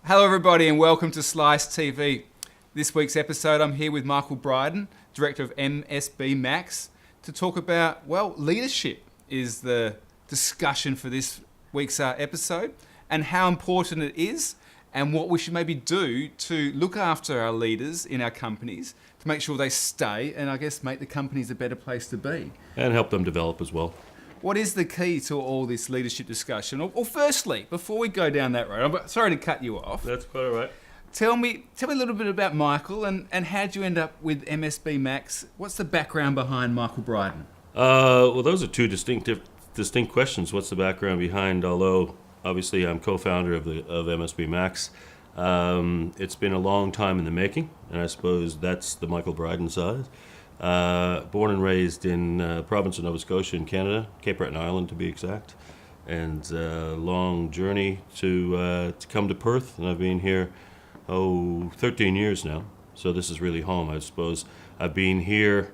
Hello everybody and welcome to Slice TV. This week's episode I'm here with Michael Bryden, Director of MSB Max, to talk about, well, leadership is the discussion for this week's episode and how important it is and what we should maybe do to look after our leaders in our companies to make sure they stay and I guess make the companies a better place to be. And help them develop as well. What is the key to all this leadership discussion? Or firstly, before we go down that road, I'm sorry to cut you off. That's quite all right. Tell me a little bit about Michael and how'd you end up with MSB Max? What's the background behind Michael Bryden? Well, those are two distinct questions. What's the background behind? Although obviously I'm co-founder of MSB Max, it's been a long time in the making, and I suppose that's the Michael Bryden side. Born and raised in the province of Nova Scotia in Canada, Cape Breton Island to be exact, and long journey to come to Perth, and I've been here 13 years now, so this is really home. I suppose I've been here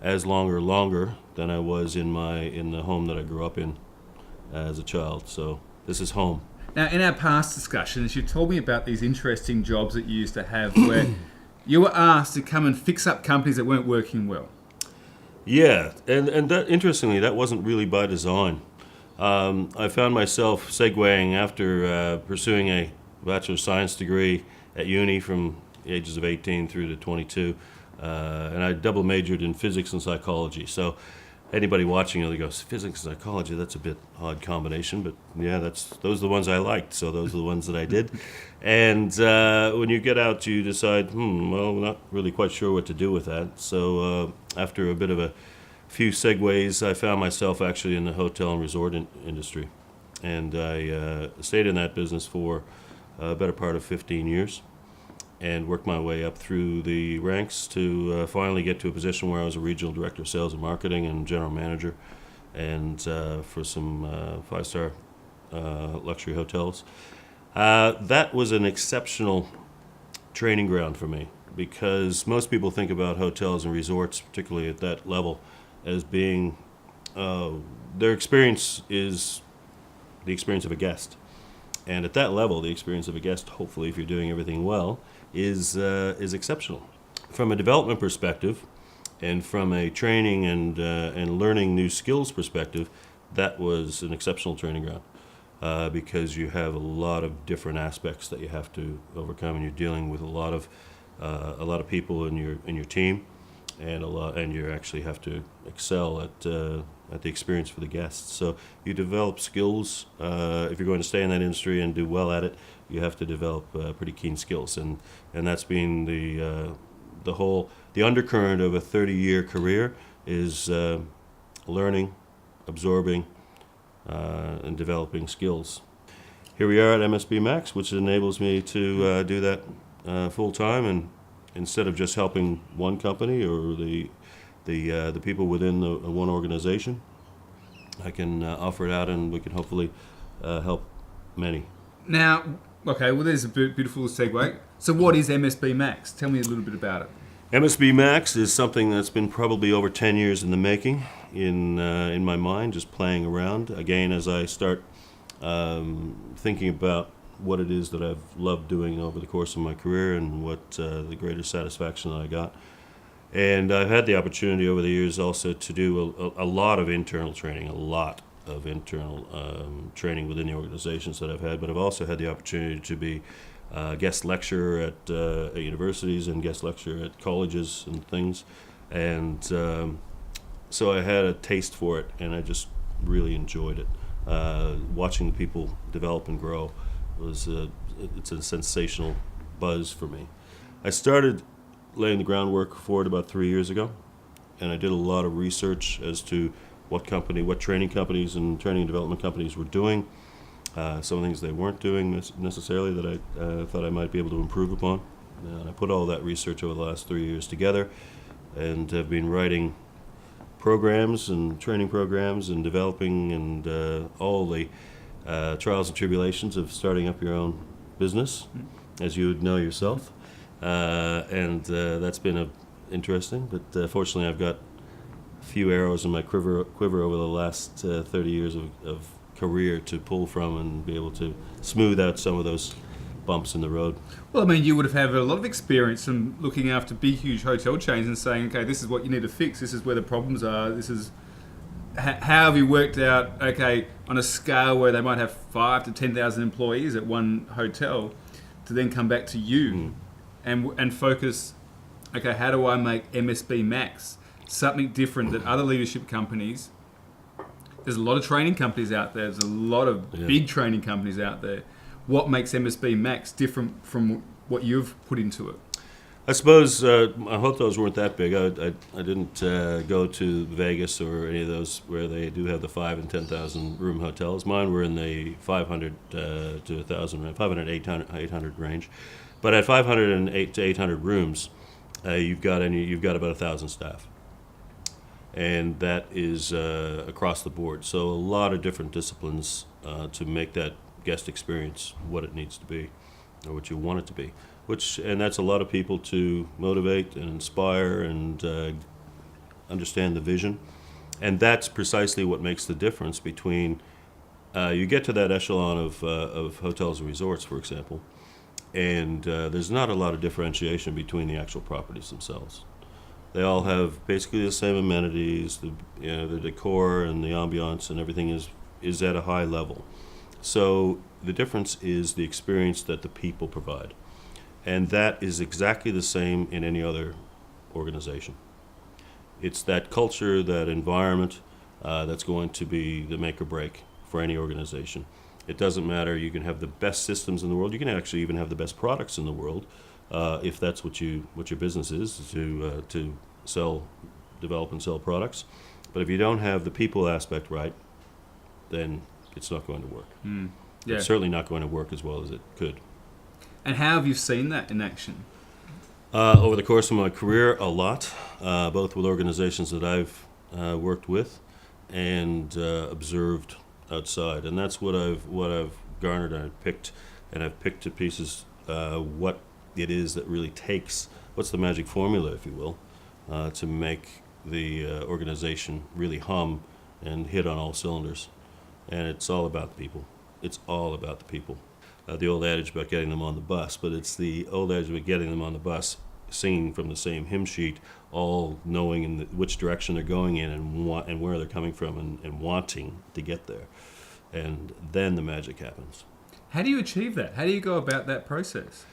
as longer than I was in the home that I grew up in as a child, so this is home. Now, in our past discussions, you told me about these interesting jobs that you used to have where you were asked to come and fix up companies that weren't working well. Yeah, and that, interestingly, that wasn't really by design. I found myself segueing after pursuing a Bachelor of Science degree at uni from the ages of 18 through to 22, and I double majored in physics and psychology. So anybody watching, they go, physics and psychology, that's a bit odd combination, but yeah, those are the ones I liked, so those are the ones that I did. And when you get out, you decide, well, not really quite sure what to do with that. So after a bit of a few segues, I found myself actually in the hotel and resort industry. And I stayed in that business for a better part of 15 years and worked my way up through the ranks to finally get to a position where I was a regional director of sales and marketing and general manager, and for some five-star luxury hotels. That was an exceptional training ground for me, because most people think about hotels and resorts, particularly at that level, as being their experience is the experience of a guest. And at that level, the experience of a guest, hopefully if you're doing everything well, is exceptional. From a development perspective, and from a training and learning new skills perspective, that was an exceptional training ground, because you have a lot of different aspects that you have to overcome, and you're dealing with a lot of people in your team, and you actually have to excel at the experience for the guests. So you develop skills. If you're going to stay in that industry and do well at it, you have to develop pretty keen skills, and that's been the undercurrent of a 30-year career is learning, absorbing, and developing skills. Here we are at MSB Max, which enables me to do that full time, and instead of just helping one company or the people within the one organization, I can offer it out, and we can hopefully help many. Now, okay, well, there's a beautiful segue. So what is MSB Max? Tell me a little bit about it. MSB Max is something that's been probably over 10 years in the making in my mind, just playing around. Again, as I start thinking about what it is that I've loved doing over the course of my career and what the greatest satisfaction that I got. And I've had the opportunity over the years also to do a lot of internal training, training within the organizations that I've had, but I've also had the opportunity to be guest lecturer at universities and guest lecturer at colleges and things. And so I had a taste for it, and I just really enjoyed it. Watching the people develop and grow it's a sensational buzz for me. I started laying the groundwork for it about 3 years ago, and I did a lot of research as to what training companies and training and development companies were doing, some of the things they weren't doing necessarily that I thought I might be able to improve upon. And I put all that research over the last 3 years together, and have been writing programs and training programs and developing and all the trials and tribulations of starting up your own business, as you would know yourself. And that's been interesting, but fortunately I've got a few arrows in my quiver over the last 30 years of career to pull from and be able to smooth out some of those bumps in the road. Well, I mean, you would have had a lot of experience from looking after big, huge hotel chains and saying, okay, this is what you need to fix. This is where the problems are. This is how have you worked out, okay, on a scale where they might have 5 to 10,000 employees at one hotel, to then come back to you and focus, okay, how do I make MSB Max something different that other leadership companies, there's a lot of training companies out there, there's a lot of big training companies out there. What makes MSB Max different from what you've put into it? I suppose my hotels weren't that big. I didn't go to Vegas or any of those where they do have the 5 and 10,000 room hotels. Mine were in the 500 to 1,000, 500, 800 range. But at 508 to 800 rooms, you've got about 1,000 staff, and that is across the board. So a lot of different disciplines to make that guest experience what it needs to be, or what you want it to be. And that's a lot of people to motivate and inspire and understand the vision. And that's precisely what makes the difference between, you get to that echelon of hotels and resorts, for example, and there's not a lot of differentiation between the actual properties themselves. They all have basically the same amenities, the decor and the ambiance and everything is at a high level. So the difference is the experience that the people provide. And that is exactly the same in any other organization. It's that culture, that environment, that's going to be the make or break for any organization. It doesn't matter. You can have the best systems in the world. You can actually even have the best products in the world, if that's what your business is, to develop and sell products. But if you don't have the people aspect right, then it's not going to work. Yeah. It's certainly not going to work as well as it could. And how have you seen that in action? Over the course of my career, a lot, both with organizations that I've worked with and observed outside, and that's what I've garnered and I've picked to pieces what it is that really takes, what's the magic formula, if you will, to make the organization really hum and hit on all cylinders. And it's all about the people. It's all about the people. The old adage about getting them on the bus, but it's the old adage about getting them on the bus, singing from the same hymn sheet, all knowing in which direction they're going in and where they're coming from and wanting to get there. And then the magic happens. How do you achieve that? How do you go about that process?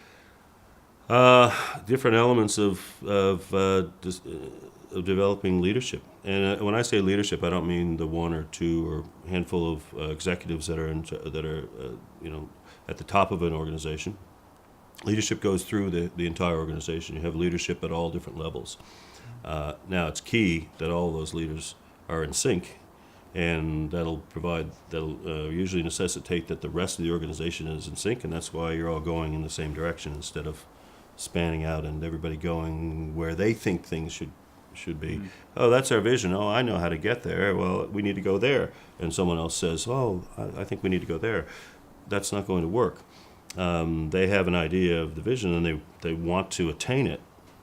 Different elements of developing leadership. And when I say leadership, I don't mean the one or two or handful of executives that are at the top of an organization. Leadership goes through the entire organization. You have leadership at all different levels. Now, it's key that all those leaders are in sync, and that'll usually necessitate that the rest of the organization is in sync, and that's why you're all going in the same direction instead of spanning out and everybody going where they think things should be. Oh, that's our vision. Oh, I know how to get there. Well, we need to go there. And someone else says, oh, I think we need to go there. That's not going to work. They have an idea of the vision and they want to attain it,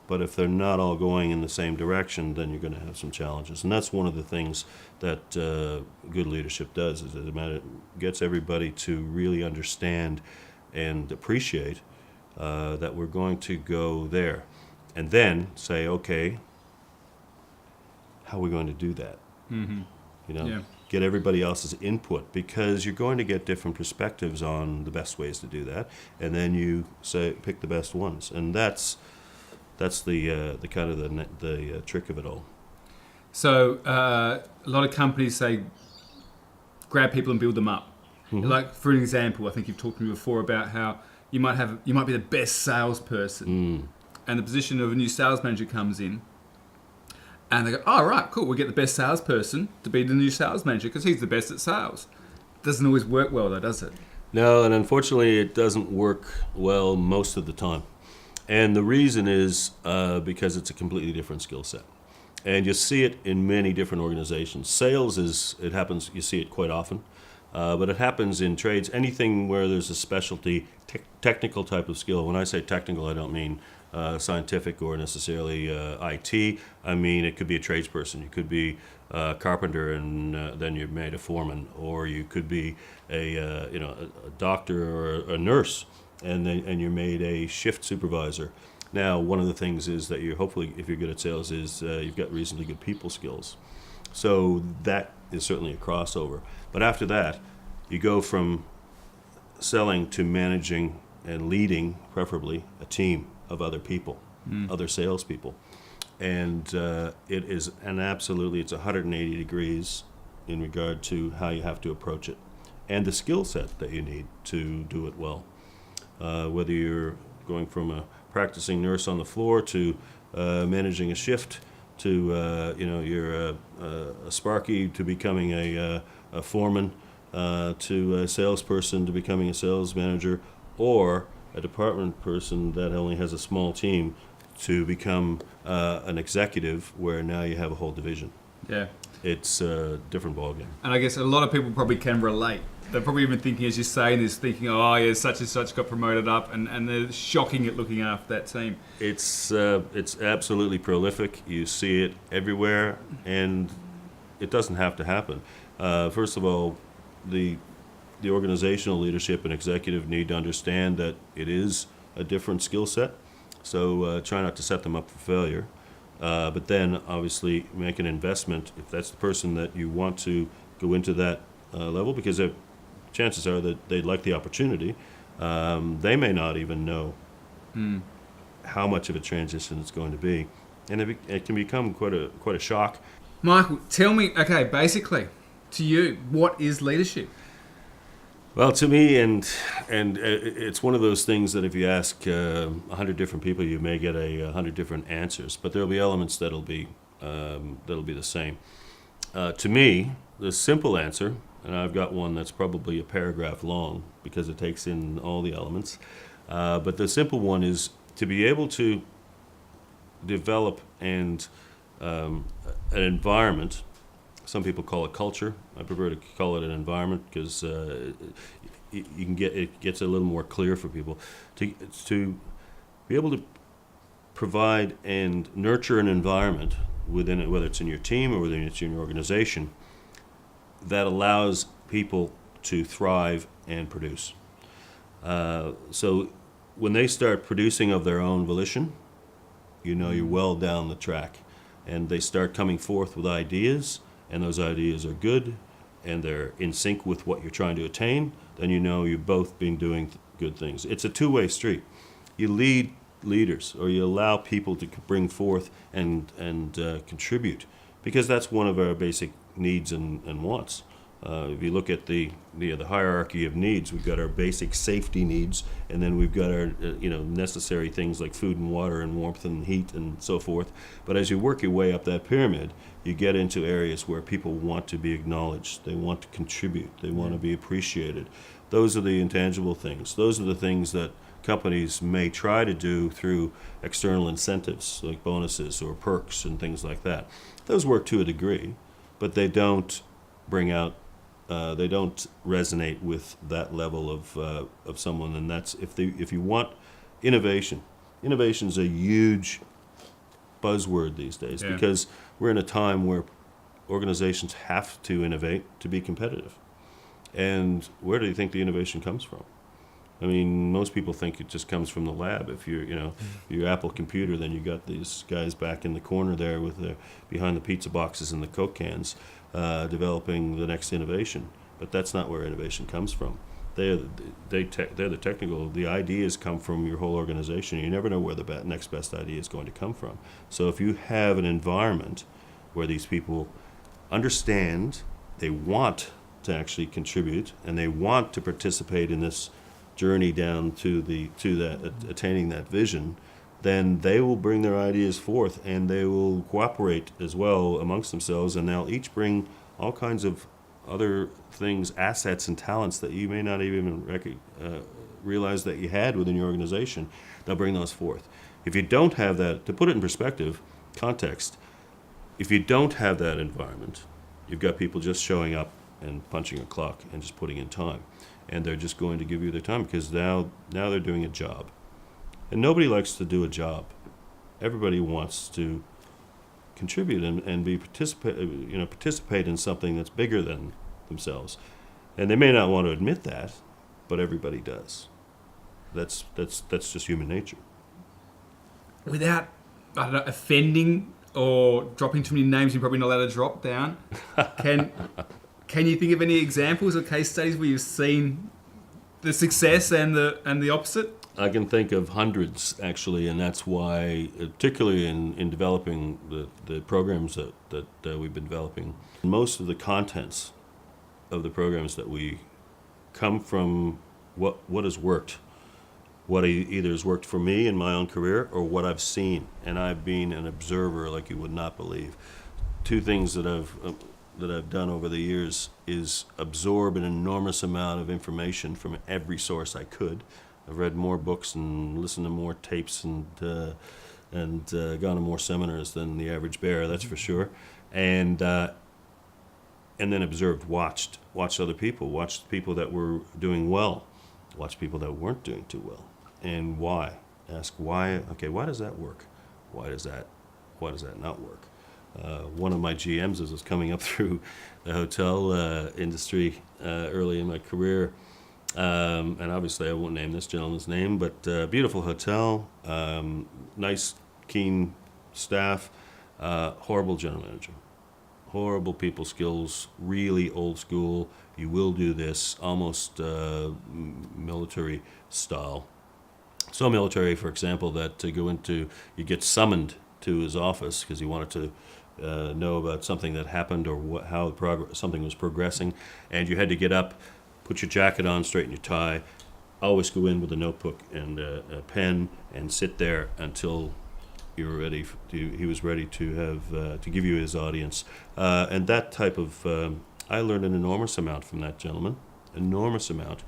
but if they're not all going in the same direction, then you're going to have some challenges. And that's one of the things that good leadership does, is it gets everybody to really understand and appreciate that we're going to go there. And then say, okay, how are we going to do that? Get everybody else's input, because you're going to get different perspectives on the best ways to do that, and then you pick the best ones, and that's the kind of the trick of it all. So a lot of companies say grab people and build them up. Like, for an example, I think you've talked to me before about how you might be the best salesperson, and the position of a new sales manager comes in. And they go, oh, right, cool, we'll get the best salesperson to be the new sales manager because he's the best at sales. Doesn't always work well, though, does it? No, and unfortunately it doesn't work well most of the time. And the reason is because it's a completely different skill set. And you see it in many different organizations. Sales it happens, you see it quite often, but it happens in trades, anything where there's a specialty, technical type of skill. When I say technical, I don't mean scientific or necessarily IT. I mean, it could be a tradesperson. You could be a carpenter, and then you're made a foreman, or you could be a doctor or a nurse, and you're made a shift supervisor. Now, one of the things is that you hopefully, if you're good at sales, is you've got reasonably good people skills. So that is certainly a crossover. But after that, you go from selling to managing and leading, preferably, a team of other people, other salespeople. And it is it's 180 degrees in regard to how you have to approach it and the skill set that you need to do it well. Whether you're going from a practicing nurse on the floor to managing a shift to, you're a Sparky to becoming a foreman, to a salesperson to becoming a sales manager, or a department person that only has a small team to become an executive where now you have a whole division. Yeah. It's a different ballgame. And I guess a lot of people probably can relate. They're probably even thinking, as you're saying this, thinking, oh, yeah, such and such got promoted up, and they're shocking at looking after that team. It's absolutely prolific. You see it everywhere, and it doesn't have to happen. First of all, the organizational leadership and executive need to understand that it is a different skill set. So try not to set them up for failure. But then, obviously, make an investment if that's the person that you want to go into that level, because chances are that they'd like the opportunity. They may not even know how much of a transition it's going to be, and it can become quite a shock. Michael, tell me, okay, basically, to you, what is leadership? Well, to me, and it's one of those things that if you ask 100 different people, you may get 100 different answers. But there'll be elements that'll be the same. To me, the simple answer, and I've got one that's probably a paragraph long because it takes in all the elements. But the simple one is to be able to develop an environment. Some people call it culture. I prefer to call it an environment because it gets a little more clear for people. To be able to provide and nurture an environment within it, whether it's in your team or whether it's in your organization, that allows people to thrive and produce. So when they start producing of their own volition, you're well down the track, and they start coming forth with ideas, and those ideas are good, and they're in sync with what you're trying to attain, then you've both been doing good things. It's a two-way street. You lead leaders, or you allow people to bring forth and contribute, because that's one of our basic needs and wants. If you look at the hierarchy of needs, we've got our basic safety needs, and then we've got our necessary things like food and water and warmth and heat and so forth. But as you work your way up that pyramid, you get into areas where people want to be acknowledged, they want to contribute, they want to be appreciated. Those are the intangible things. Those are the things that companies may try to do through external incentives like bonuses or perks and things like that. Those work to a degree, but they don't bring out they don't resonate with that level of someone, and that's if you want innovation. Innovation is a huge buzzword these days because we're in a time where organizations have to innovate to be competitive. And where do you think the innovation comes from? I mean, most people think it just comes from the lab. If you're, your Apple computer, then you got these guys back in the corner there behind the pizza boxes and the Coke cans, developing the next innovation. But that's not where innovation comes from. They're the technical. The ideas come from your whole organization. You never know where the next best idea is going to come from. So if you have an environment where these people understand, they want to actually contribute, and they want to participate in this journey down to that attaining that vision, then they will bring their ideas forth, and they will cooperate as well amongst themselves, and they'll each bring all kinds of other things, assets and talents that you may not even realize that you had within your organization. They'll bring those forth. If you don't have that, to put it in perspective, context, if you don't have that environment, you've got people just showing up and punching a clock and just putting in time. And they're just going to give you their time because now they're doing a job. And nobody likes to do a job. Everybody wants to contribute and participate in something that's bigger than themselves. And they may not want to admit that, but everybody does. That's just human nature. Without, I don't know, offending or dropping too many names you're probably not allowed to drop down, can you think of any examples or case studies where you've seen the success and the opposite? I can think of hundreds, actually, and that's why, particularly in developing the programs that we've been developing, most of the contents of the programs that we come from what has worked, what either has worked for me in my own career or what I've seen, and I've been an observer like you would not believe. Two things that I've done over the years is absorb an enormous amount of information from every source I could. I've read more books and listened to more tapes and gone to more seminars than the average bear, that's for sure. And then observed, watched other people, watched people that were doing well, watched people that weren't doing too well, and why. Ask why. Okay, why does that work? Why does that not work? One of my GMs as I was coming up through the hotel industry early in my career. And obviously I won't name this gentleman's name, but beautiful hotel, nice, keen staff, horrible general manager, horrible people skills, really old school, you will do this, almost military style. So military, for example, that to go into, you get summoned to his office because he wanted to know about something that happened or how something was progressing, and you had to get up, put your jacket on, straighten your tie, always go in with a notebook and a pen and sit there until you were ready. He was ready to have to give you his audience, and that type of. I learned an enormous amount from that gentleman, enormous amount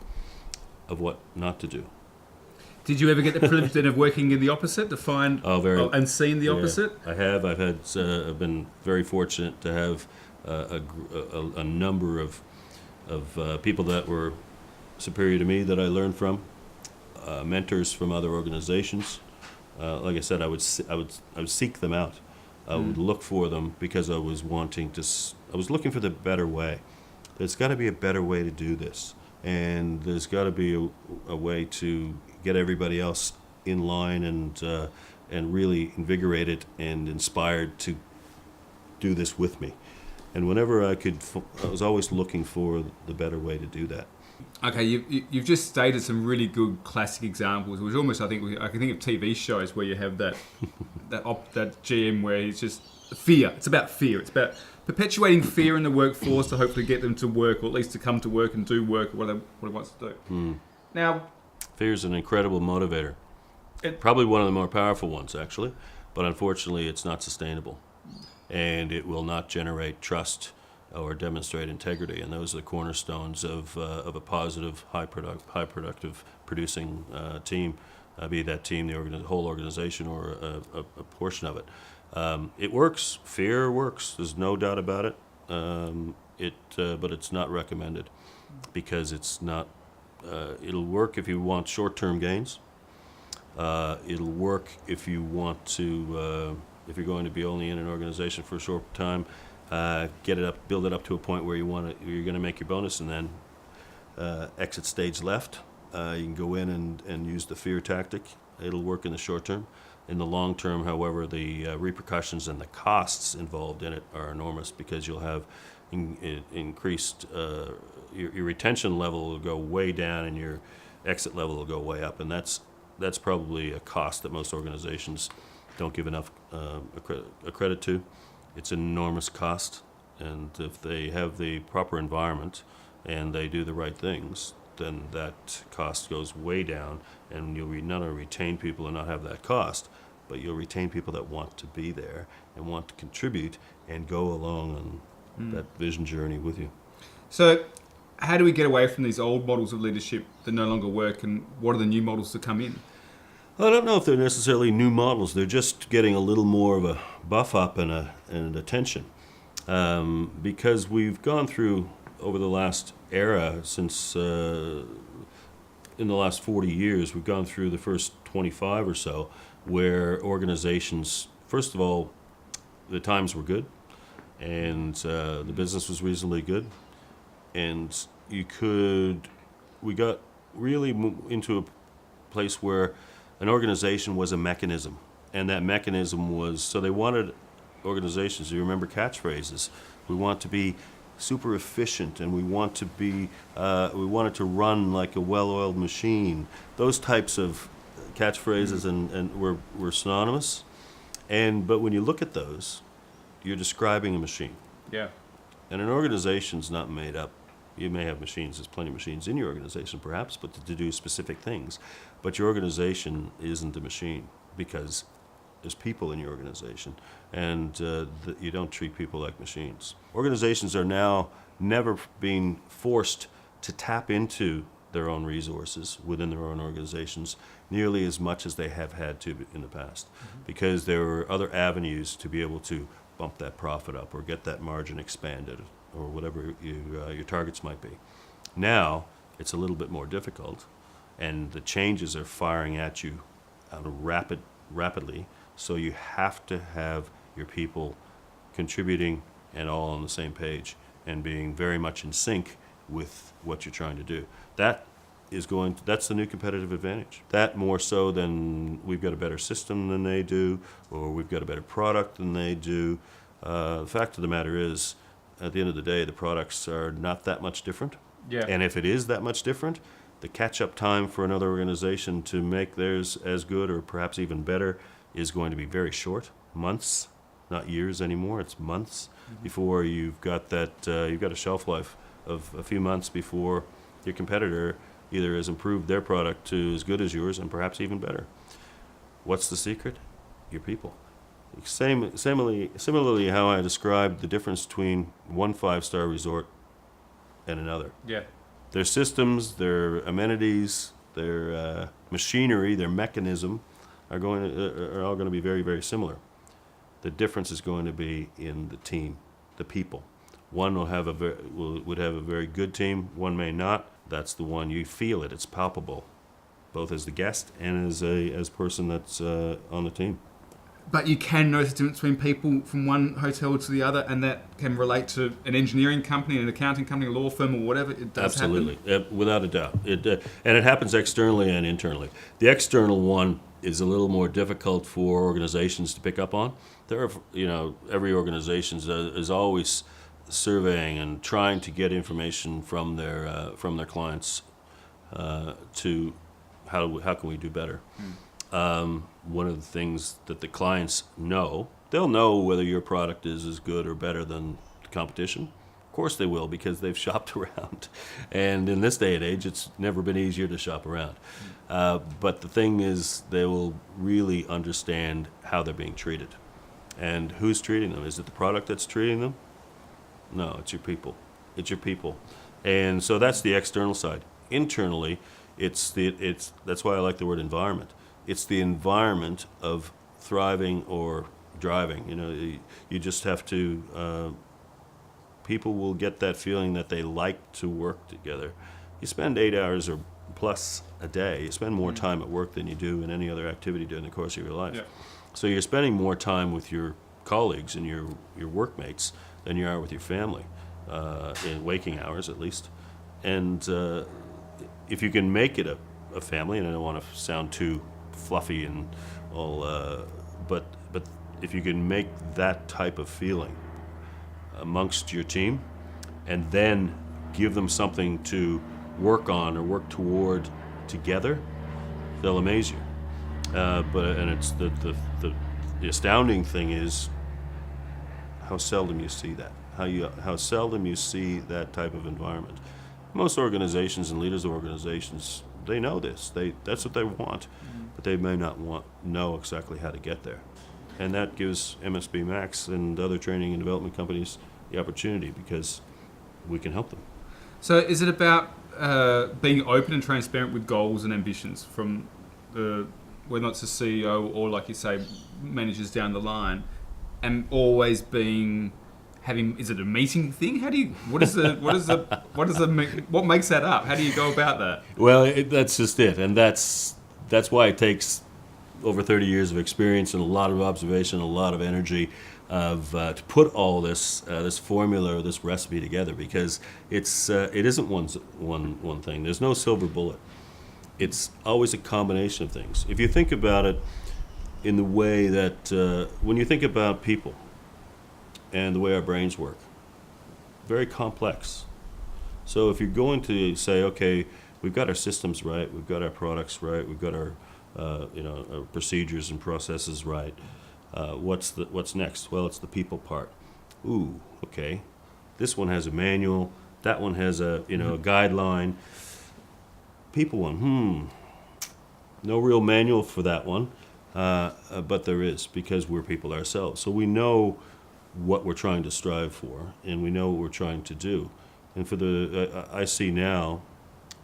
of what not to do. Did you ever get the privilege then of working in the opposite to find and seeing the opposite? I have. I've been very fortunate to have a number of people that were superior to me that I learned from, mentors from other organizations. Like I said, I would seek them out. I would look for them because I was looking for the better way. There's got to be a better way to do this, and there's got to be a way to get everybody else in line and really invigorated and inspired to do this with me. And whenever I could, I was always looking for the better way to do that. Okay, you've just stated some really good classic examples, which almost I can think of TV shows where you have that GM where it's just fear. It's about fear. It's about perpetuating fear in the workforce to hopefully get them to work, or at least to come to work and do work, what it wants to do. Now, fear is an incredible motivator. Probably one of the more powerful ones, actually, but unfortunately, it's not sustainable. And it will not generate trust or demonstrate integrity, and those are the cornerstones of a positive, high productive producing team, be that team, the whole organization, or a portion of it. It works. Fear works. There's no doubt about it. But it's not recommended because it's not. It'll work if you want short-term gains. It'll work if you want to. If you're going to be only in an organization for a short time, build it up to a point where you're going to make your bonus, and then exit stage left. You can go in and use the fear tactic. It'll work in the short term. In the long term, however, the repercussions and the costs involved in it are enormous because you'll have increased, your retention level will go way down and your exit level will go way up, and that's probably a cost that most organizations don't give enough a credit to. It's an enormous cost, and if they have the proper environment and they do the right things, then that cost goes way down, and you'll not only retain people and not have that cost, but you'll retain people that want to be there and want to contribute and go along on that vision journey with you. So how do we get away from these old models of leadership that no longer work, and what are the new models to come in? I don't know if they're necessarily new models. They're just getting a little more of a buff up and an attention, because we've gone through over the last era since in the last 40 years, we've gone through the first 25 or so where organizations, first of all, the times were good and the business was reasonably good, and we got really into place where an organization was a mechanism. And that mechanism was, so they wanted organizations, you remember catchphrases, we want to be super efficient, and we want to be, we want it to run like a well-oiled machine. Those types of catchphrases and were synonymous. But when you look at those, you're describing a machine. Yeah. And an organization's not made up. You may have machines, there's plenty of machines in your organization perhaps, but to do specific things. But your organization isn't a machine, because there's people in your organization, and you don't treat people like machines. Organizations are now never being forced to tap into their own resources within their own organizations nearly as much as they have had to in the past, because there are other avenues to be able to bump that profit up or get that margin expanded or whatever your targets might be. Now it's a little bit more difficult, and the changes are firing at you rapidly, so you have to have your people contributing and all on the same page and being very much in sync with what you're trying to do. That's the new competitive advantage. That more so than we've got a better system than they do, or we've got a better product than they do. The fact of the matter is, at the end of the day, the products are not that much different. Yeah. And if it is that much different, the catch-up time for another organization to make theirs as good or perhaps even better is going to be very short. Months, not years anymore. It's months before you've got that. You've got a shelf life of a few months before your competitor either has improved their product to as good as yours and perhaps even better. What's the secret? Your people. Similarly, how I described the difference between one 5-star resort and another. Yeah. Their systems, their amenities, their machinery, their mechanism are all going to be very, very similar. The difference is going to be in the team, the people. One would have a very good team. One may not. That's the one you feel it. It's palpable, both as the guest and as a person that's on the team. But you can notice the difference between people from one hotel to the other, and that can relate to an engineering company, an accounting company, a law firm, or whatever. It does Absolutely, without a doubt. And it happens externally and internally. The external one is a little more difficult for organizations to pick up on. There are, every organization is always surveying and trying to get information from their clients to how can we do better. One of the things that the clients know, they'll know whether your product is as good or better than the competition. Of course they will, because they've shopped around. And in this day and age, it's never been easier to shop around. But the thing is, they will really understand how they're being treated. And who's treating them? Is it the product that's treating them? No, it's your people. It's your people. And so that's the external side. Internally, that's why I like the word environment. It's the environment of thriving or driving. You just have to, people will get that feeling that they like to work together. You spend 8 hours or plus a day. You spend more time at work than you do in any other activity during the course of your life. Yeah. So you're spending more time with your colleagues and your workmates than you are with your family, in waking hours at least. And if you can make it a family, and I don't want to sound too fluffy and all, but if you can make that type of feeling amongst your team, and then give them something to work on or work toward together, they'll amaze you. And it's the astounding thing is how seldom you see that. How seldom you see that type of environment. Most organizations and leaders of organizations, they know this. That's what they want, but they may not know exactly how to get there. And that gives MSB Max and other training and development companies the opportunity, because we can help them. So is it about being open and transparent with goals and ambitions from whether it's a CEO or, like you say, managers down the line, and always is it a meeting thing? What makes that up? How do you go about that? Well, that's just it, and that's why it takes over 30 years of experience and a lot of observation, a lot of energy to put all this formula, this recipe together, because it isn't one thing. There's no silver bullet. It's always a combination of things. If you think about it in the way that, when you think about people and the way our brains work, very complex. So if you're going to say, okay, we've got our systems right, we've got our products right, we've got our, our procedures and processes right, what's next? Well, it's the people part. Ooh, okay. This one has a manual. That one has a guideline. People one, no real manual for that one, but there is, because we're people ourselves. So we know what we're trying to strive for, and we know what we're trying to do. And for I see now,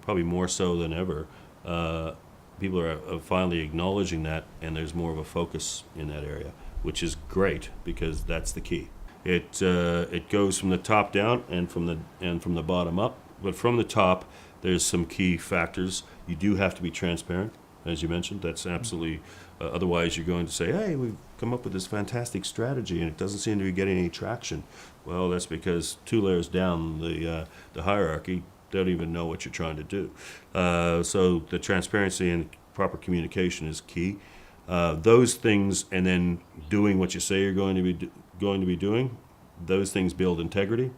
probably more so than ever, people are finally acknowledging that, and there's more of a focus in that area, which is great, because that's the key. It goes from the top down and from the bottom up. But from the top, there's some key factors. You do have to be transparent, as you mentioned. That's absolutely. Otherwise, you're going to say, "Hey, we've come up with this fantastic strategy, and it doesn't seem to be getting any traction." Well, that's because 2 layers down the hierarchy don't even know what you're trying to do. So the transparency and proper communication is key. Those things, and then doing what you say you're going to be doing, those things build integrity.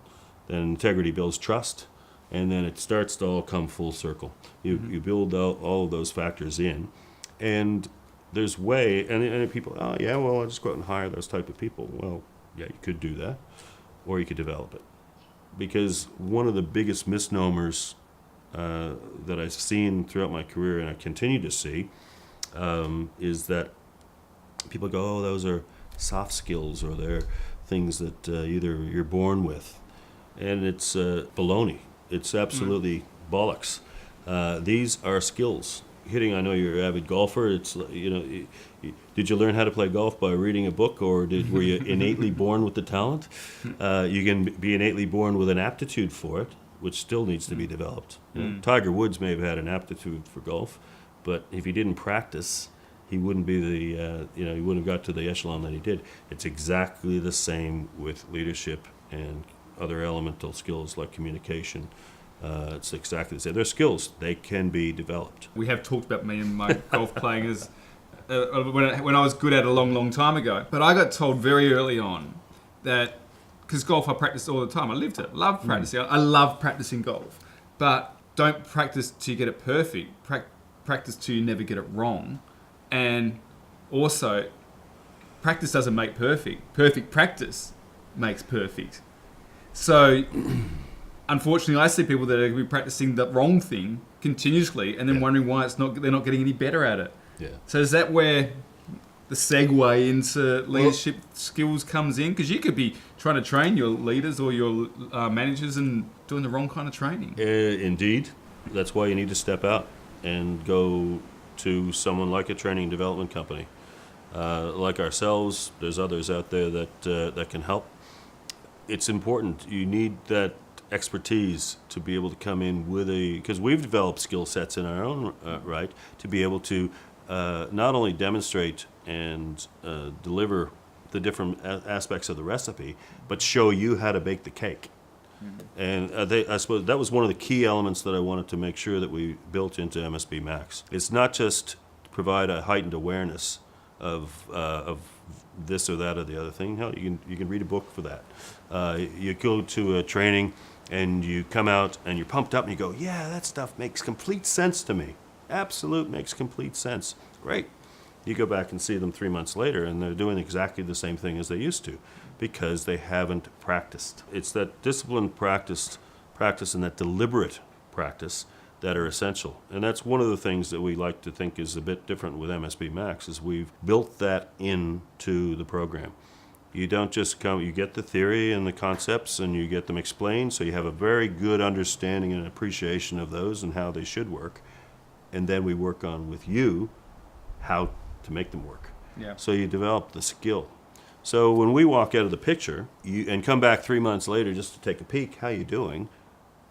Then integrity builds trust, and then it starts to all come full circle. You build all of those factors in, and there's and people, oh yeah, well, I'll just go out and hire those type of people. Well, yeah, you could do that, or you could develop it. Because one of the biggest misnomers that I've seen throughout my career, and I continue to see, is that people go, oh, those are soft skills, or they're things that either you're born with. And it's baloney. It's absolutely bollocks. These are skills. Hitting, I know you're an avid golfer. It's, did you learn how to play golf by reading a book, or were you innately born with the talent? You can be innately born with an aptitude for it, which still needs to be developed. Tiger Woods may have had an aptitude for golf, but if he didn't practice, he wouldn't be he wouldn't have got to the echelon that he did. It's exactly the same with leadership and other elemental skills like communication. It's exactly the same. They're skills. They can be developed. We have talked about me and my golf playing as when I was good at it a long, long time ago. But I got told very early on that, because golf I practiced all the time. I lived it. Love practicing. I love practicing golf. But don't practice till you get it perfect. Practice till you never get it wrong. And also, practice doesn't make perfect. Perfect practice makes perfect. So, unfortunately, I see people that are practicing the wrong thing continuously, and then wondering why they're not getting any better at it. Yeah. So is that where the segue into leadership skills comes in? Because you could be trying to train your leaders or your managers and doing the wrong kind of training. Indeed. That's why you need to step out and go to someone like a training and development company. Like ourselves, there's others out there that can help. It's important. You need that expertise to be able to come in with because we've developed skill sets in our own right to be able to not only demonstrate and deliver the different aspects of the recipe, but show you how to bake the cake. And I suppose that was one of the key elements that I wanted to make sure that we built into MSB Max. It's not just to provide a heightened awareness of this or that or the other thing. Hell, you can read a book for that. You go to a training and you come out and you're pumped up and you go, yeah, that stuff makes complete sense to me. Absolute makes complete sense. Great. You go back and see them 3 months later and they're doing exactly the same thing as they used to, because they haven't practiced. It's that disciplined practice and that deliberate practice that are essential. And that's one of the things that we like to think is a bit different with MSB Max, is we've built that into the program. You don't just you get the theory and the concepts and you get them explained, so you have a very good understanding and appreciation of those and how they should work. And then we work on with you how to make them work. Yeah. So you develop the skill. So when we walk out of the picture and come back 3 months later just to take a peek, how you doing?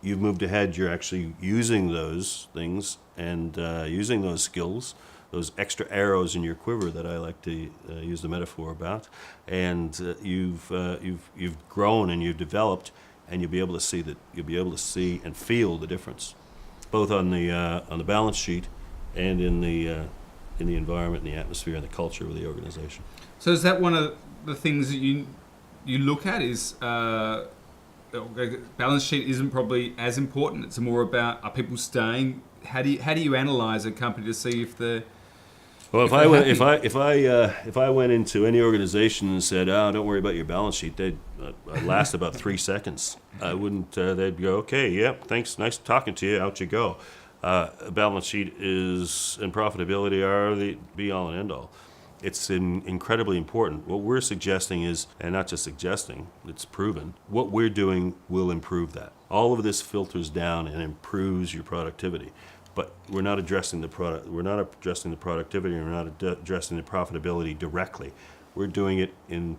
You've moved ahead. You're actually using those things and using those skills, those extra arrows in your quiver that I like to use the metaphor about. And you've grown and you've developed, and you'll be able to see and feel the difference, both on the balance sheet and in the environment, and the atmosphere, and the culture of the organization. So is that one of the things that you look at? Is balance sheet isn't probably as important. It's more about, are people staying? How do you analyze a company to see if the Well, if I went into any organization and said, "Oh, don't worry about your balance sheet," they'd last about 3 seconds. I wouldn't. They'd go, "Okay, yep, thanks, nice talking to you." Out you go. A balance sheet and profitability are the be all and end all. It's incredibly important. What we're suggesting is, and not just suggesting, it's proven, what we're doing will improve that. All of this filters down and improves your productivity. But we're not addressing the product. We're not addressing the productivity. We're not addressing the profitability directly. We're doing it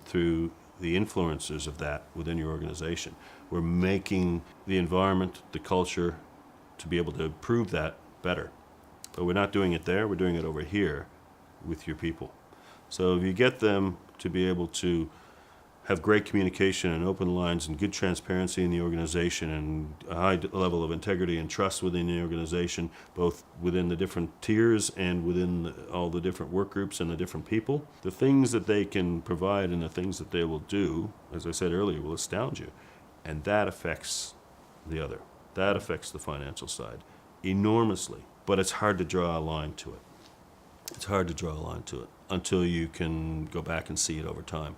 through the influencers of that within your organization. We're making the environment, the culture, to be able to improve that better. But we're not doing it there. We're doing it over here with your people. So if you get them to be able to have great communication and open lines and good transparency in the organization and a high level of integrity and trust within the organization, both within the different tiers and within all the different work groups and the different people, the things that they can provide and the things that they will do, as I said earlier, will astound you. And that affects the other. That affects the financial side enormously. But it's hard to draw a line to it. It's hard to draw a line to it until you can go back and see it over time.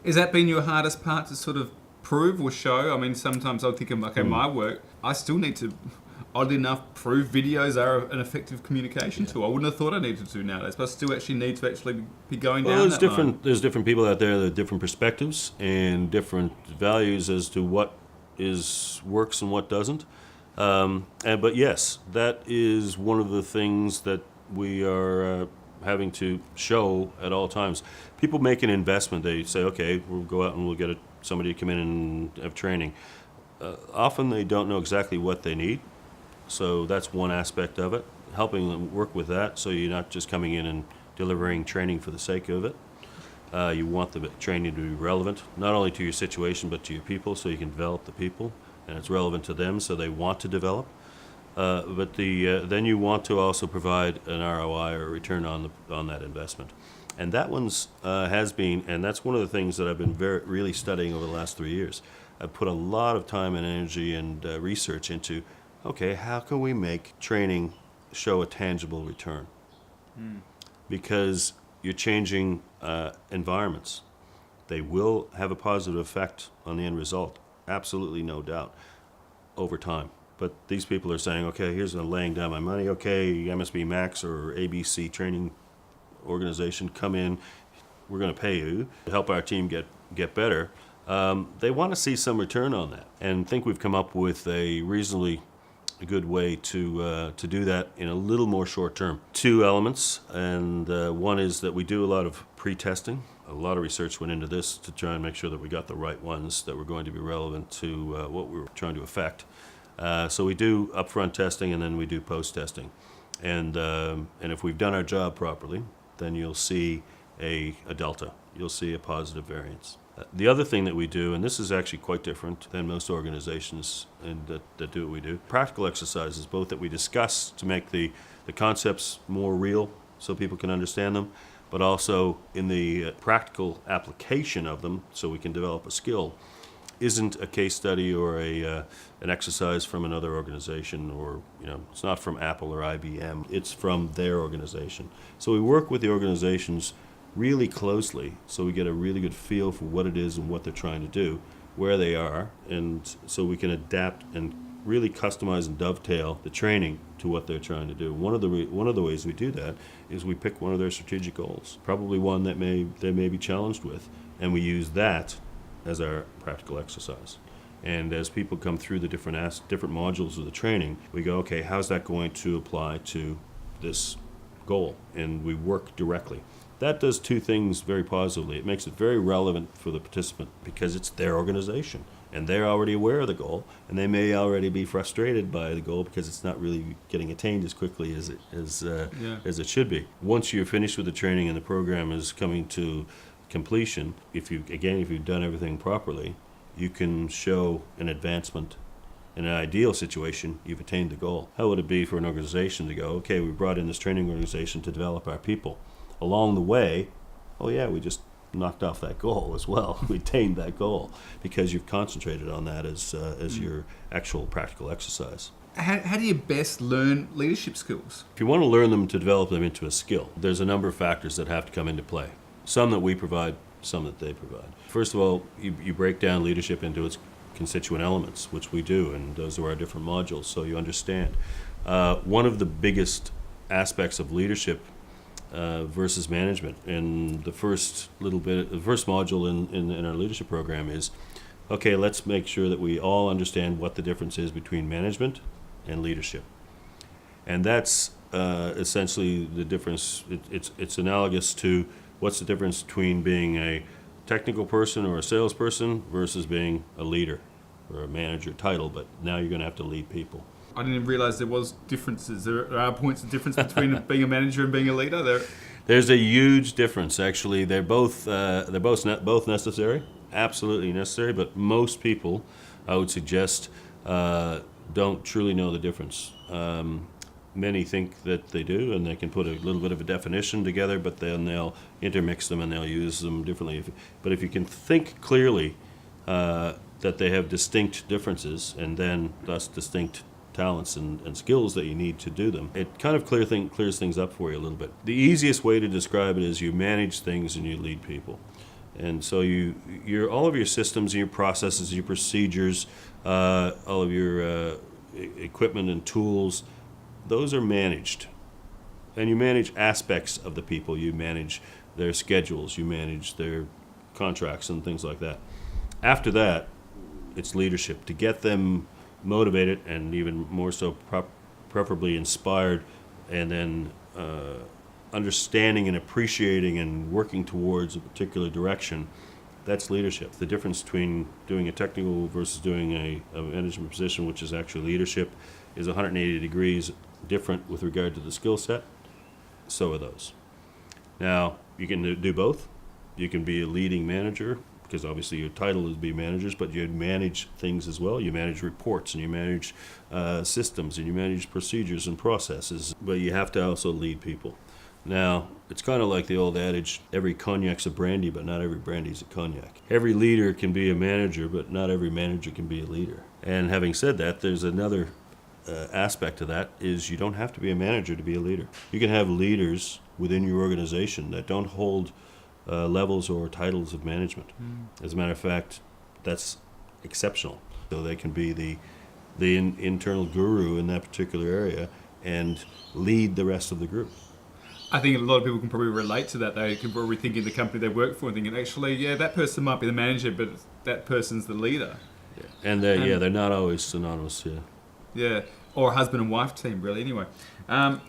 Has that been your hardest part to sort of prove or show? I mean, sometimes I'll think of, okay, my work, I still need to, oddly enough, prove videos are an effective communication tool. I wouldn't have thought I needed to do nowadays, but I still actually need to be going down that line. There's different people out there that have different perspectives and different values as to what works and what doesn't. But yes, that is one of the things that we are having to show at all times. People make an investment. They say, okay, we'll go out and we'll get somebody to come in and have training. Often they don't know exactly what they need. So that's one aspect of it, helping them work with that so you're not just coming in and delivering training for the sake of it. You want the training to be relevant, not only to your situation, but to your people, so you can develop the people, and it's relevant to them, so they want to develop. But then you want to also provide an ROI or a return on that investment. And that one's has been, and that's one of the things that I've been really studying over the last 3 years. I've put a lot of time and energy and research into, okay, how can we make training show a tangible return? Because you're changing environments. They will have a positive effect on the end result, absolutely no doubt, over time. But these people are saying, okay, here's laying down my money. Okay, MSB Max or ABC training organization, come in. We're going to pay you to help our team get better. They want to see some return on that, and think we've come up with a reasonably good way to do that in a little more short term. 2 elements, and one is that we do a lot of pre-testing. A lot of research went into this to try and make sure that we got the right ones that were going to be relevant to what we were trying to affect. So we do upfront testing and then we do post-testing. And if we've done our job properly, then you'll see a delta. You'll see a positive variance. The other thing that we do, and this is actually quite different than most organizations that do what we do, practical exercises, both that we discuss to make the concepts more real so people can understand them, but also in the practical application of them so we can develop a skill. Isn't a case study or an exercise from another organization, or it's not from Apple or IBM. It's from their organization. So we work with the organizations really closely, so we get a really good feel for what it is and what they're trying to do, where they are, and so we can adapt and really customize and dovetail the training to what they're trying to do. One of the ways we do that is we pick one of their strategic goals, probably one that they may be challenged with, and we use that as our practical exercise. And as people come through the different modules of the training, we go, okay, how's that going to apply to this goal? And we work directly. That does 2 things very positively. It makes it very relevant for the participant because it's their organization and they're already aware of the goal, and they may already be frustrated by the goal because it's not really getting attained as quickly as it should be. Once you're finished with the training and the program is coming to completion, if you've done everything properly, you can show an advancement In an ideal situation, you've attained the goal. How would it be for an organization to go, okay, we brought in this training organization to develop our people. Along the way, oh yeah, we just knocked off that goal as well. We attained that goal because you've concentrated on that as your actual practical exercise. How do you best learn leadership skills? If you want to learn them to develop them into a skill, there's a number of factors that have to come into play. Some that we provide, some that they provide. First of all, you break down leadership into its constituent elements, which we do, and those are our different modules, so you understand. One of the biggest aspects of leadership versus management, and the first module in our leadership program is, okay, let's make sure that we all understand what the difference is between management and leadership. And that's essentially the difference. It's analogous to what's the difference between being a technical person or a salesperson versus being a leader or a manager title, but now you're going to have to lead people. I didn't realize there was differences. There are points of difference between being a manager and being a leader. There's a huge difference, actually. They're both necessary, absolutely necessary, but most people, I would suggest, don't truly know the difference. Many think that they do, and they can put a little bit of a definition together, but then they'll intermix them and they'll use them differently. But if you can think clearly that they have distinct differences and then thus distinct talents and skills that you need to do them, it kind of clears things up for you a little bit. The easiest way to describe it is you manage things and you lead people. And so all of your systems, your processes, your procedures, all of your equipment and tools, those are managed. And you manage aspects of the people. You manage their schedules, you manage their contracts and things like that. After that, it's leadership, to get them motivated and even more so preferably inspired, and then understanding and appreciating and working towards a particular direction. That's leadership. The difference between doing a technical versus doing a management position, which is actually leadership, is 180 degrees different with regard to the skill set. So are those. Now, you can do both. You can be a leading manager, because obviously your title is be managers, but you manage things as well. You manage reports, and you manage systems, and you manage procedures and processes, but you have to also lead people. Now, it's kind of like the old adage, every cognac's a brandy, but not every brandy's a cognac. Every leader can be a manager, but not every manager can be a leader. And having said that, there's another aspect to that, is you don't have to be a manager to be a leader. You can have leaders within your organization that don't hold levels or titles of management. As a matter of fact, that's exceptional. So they can be the internal guru in that particular area and lead the rest of the group. I think a lot of people can probably relate to that. They can probably think in the company they work for and thinking, actually, yeah, that person might be the manager, but that person's the leader. Yeah. And they're not always synonymous. Yeah, or a husband and wife team, really, anyway. Well,